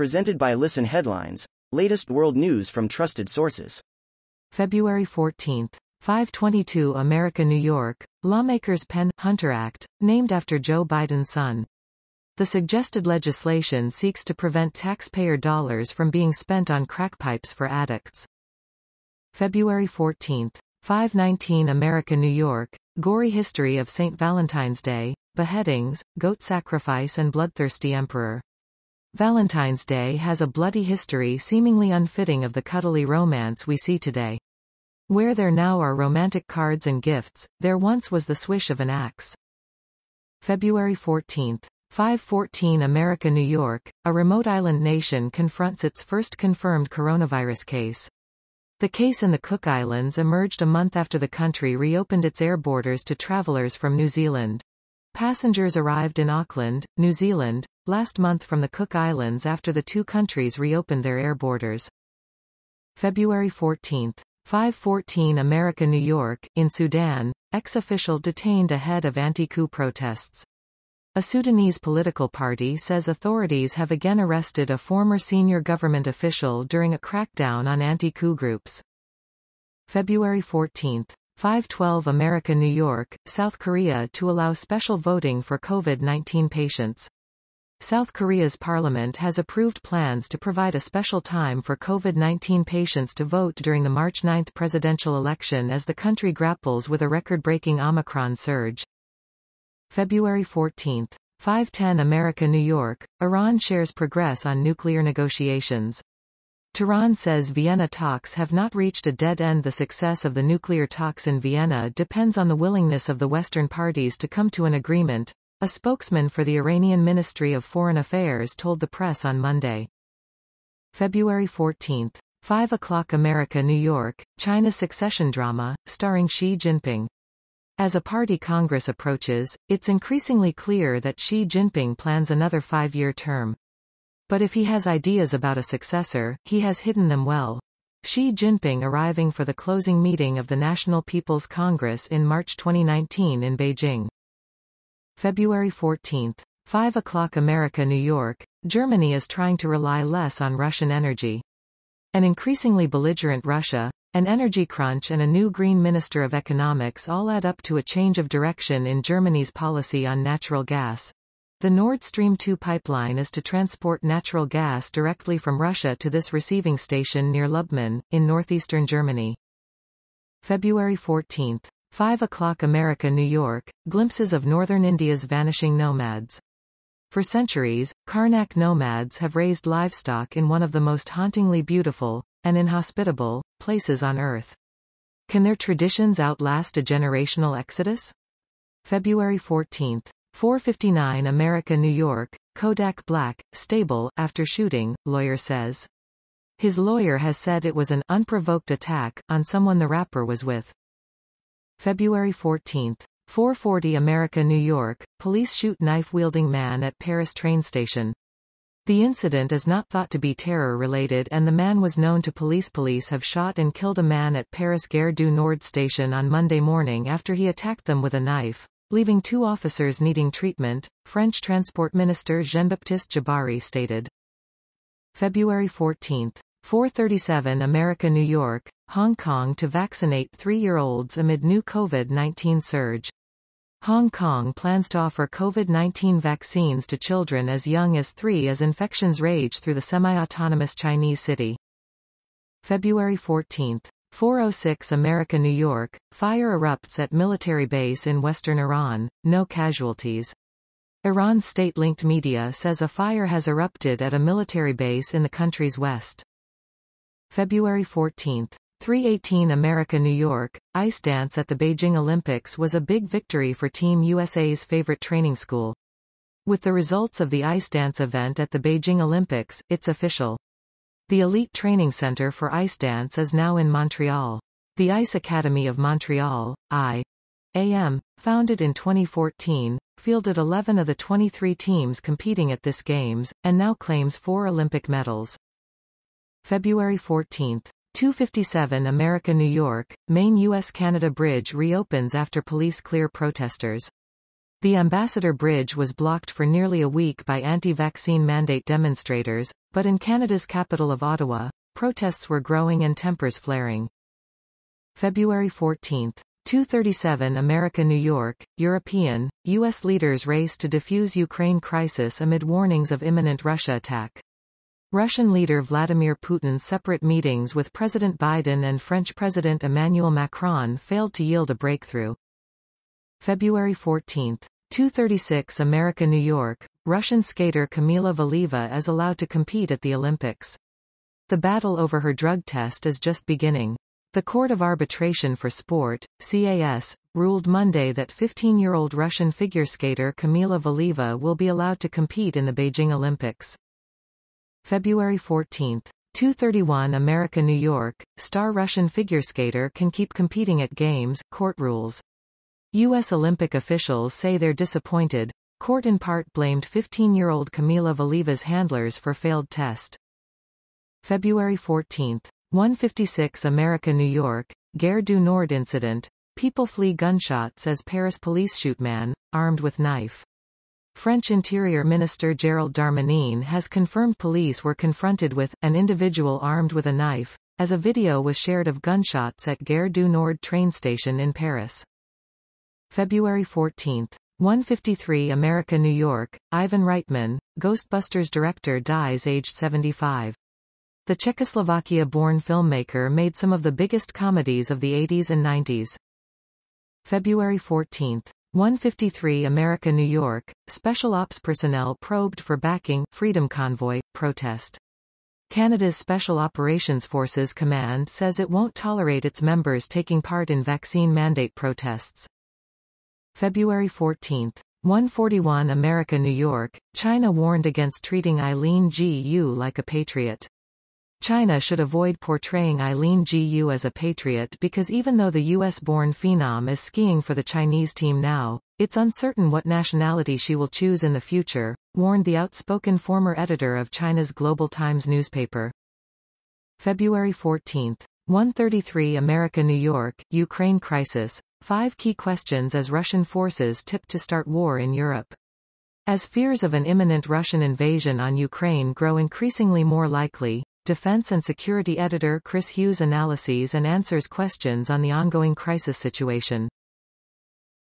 Presented by Listen Headlines, latest world news from trusted sources. February 14. 522 America, New York. Lawmakers pen Hunter Act, named after Joe Biden's son. The suggested legislation seeks to prevent taxpayer dollars from being spent on crack pipes for addicts. February 14. 519 America, New York. Gory history of Saint Valentine's Day, beheadings, goat sacrifice and bloodthirsty emperor. Valentine's Day has a bloody history seemingly unfitting of the cuddly romance we see today. Where there now are romantic cards and gifts, there once was the swish of an axe. February 14. 514 America, New York. A remote island nation confronts its first confirmed coronavirus case. The case in the Cook Islands emerged a month after the country reopened its air borders to travelers from New Zealand. Passengers arrived in Auckland, New Zealand, last month from the Cook Islands after the two countries reopened their air borders. February 14. 514 America, New York. In Sudan, ex-official detained ahead of anti-coup protests. A Sudanese political party says authorities have again arrested a former senior government official during a crackdown on anti-coup groups. February 14. 512 America, New York. South Korea to allow special voting for COVID-19 patients. South Korea's parliament has approved plans to provide a special time for COVID-19 patients to vote during the March 9 presidential election as the country grapples with a record-breaking Omicron surge. February 14. 510 America, New York. Iran shares progress on nuclear negotiations. Tehran says Vienna talks have not reached a dead end. The success of the nuclear talks in Vienna depends on the willingness of the Western parties to come to an agreement, a spokesman for the Iranian Ministry of Foreign Affairs told the press on Monday. February 14. 5 o'clock America, New York. China's succession drama, starring Xi Jinping. As a party Congress approaches, it's increasingly clear that Xi Jinping plans another 5-year term. But if he has ideas about a successor, he has hidden them well. Xi Jinping arriving for the closing meeting of the National People's Congress in March 2019 in Beijing. February 14. 5 o'clock America, New York. Germany is trying to rely less on Russian energy. An increasingly belligerent Russia, an energy crunch and a new Green Minister of Economics all add up to a change of direction in Germany's policy on natural gas. The Nord Stream 2 pipeline is to transport natural gas directly from Russia to this receiving station near Lubmin, in northeastern Germany. February 14. 5 o'clock America, New York. Glimpses of northern India's vanishing nomads. For centuries, Karnak nomads have raised livestock in one of the most hauntingly beautiful, and inhospitable, places on Earth. Can their traditions outlast a generational exodus? February 14. 4:59 America, New York. Kodak Black, stable, after shooting, lawyer says. His lawyer has said it was an unprovoked attack on someone the rapper was with. February 14. 4:40 America, New York. Police shoot knife-wielding man at Paris train station. The incident is not thought to be terror-related and the man was known to police. Police have shot and killed a man at Paris Gare du Nord station on Monday morning after he attacked them with a knife, leaving 2 officers needing treatment, French Transport Minister Jean-Baptiste Djabari stated. February 14. 4:37 America, New York. Hong Kong to vaccinate 3-year-olds amid new COVID-19 surge. Hong Kong plans to offer COVID-19 vaccines to children as young as 3 as infections rage through the semi-autonomous Chinese city. February 14. 4:06 America, New York. Fire erupts at military base in western Iran, no casualties. Iran's state-linked media says a fire has erupted at a military base in the country's west. February 14. 3:18 America, New York. Ice dance at the Beijing Olympics was a big victory for Team USA's favorite training school. With the results of the ice dance event at the Beijing Olympics, it's official. The elite training center for ice dance is now in Montreal. The Ice Academy of Montreal, IAM, founded in 2014, fielded 11 of the 23 teams competing at this games, and now claims 4 Olympic medals. February 14. 2:57 America, New York. Main U.S.-Canada bridge reopens after police clear protesters. The Ambassador Bridge was blocked for nearly a week by anti-vaccine mandate demonstrators, but in Canada's capital of Ottawa, protests were growing and tempers flaring. February 14. 2:37 America New York, European, U.S. leaders race to defuse Ukraine crisis amid warnings of imminent Russia attack. Russian leader Vladimir Putin's separate meetings with President Biden and French President Emmanuel Macron failed to yield a breakthrough. February 14. 2:36 America New York, Russian skater Kamila Valieva is allowed to compete at the Olympics. The battle over her drug test is just beginning. The Court of Arbitration for Sport, CAS, ruled Monday that 15-year-old Russian figure skater Kamila Valieva will be allowed to compete in the Beijing Olympics. February 14. 2:31 America New York, star Russian figure skater can keep competing at Games, court rules. U.S. Olympic officials say they're disappointed. Court in part blamed 15-year-old Kamila Valieva's handlers for failed test. February 14. 1:56 America New York, Gare du Nord incident. People flee gunshots as Paris police shoot man, armed with knife. French Interior Minister Gérald Darmanin has confirmed police were confronted with an individual armed with a knife, as a video was shared of gunshots at Gare du Nord train station in Paris. February 14. 1:53 America New York, Ivan Reitman, Ghostbusters director dies aged 75. The Czechoslovakia-born filmmaker made some of the biggest comedies of the 80s and 90s. February 14. 1:53 America New York, Special Ops personnel probed for backing Freedom Convoy protest. Canada's Special Operations Forces Command says it won't tolerate its members taking part in vaccine mandate protests. February 14. 1:41 America New York, China warned against treating Eileen Gu like a patriot. China should avoid portraying Eileen Gu as a patriot because even though the US-born phenom is skiing for the Chinese team now, it's uncertain what nationality she will choose in the future, warned the outspoken former editor of China's Global Times newspaper. February 14. 1:33 America New York, Ukraine crisis. 5 key questions as Russian forces tipped to start war in Europe. As fears of an imminent Russian invasion on Ukraine grow increasingly more likely, Defense and Security editor Chris Hughes analyses and answers questions on the ongoing crisis situation.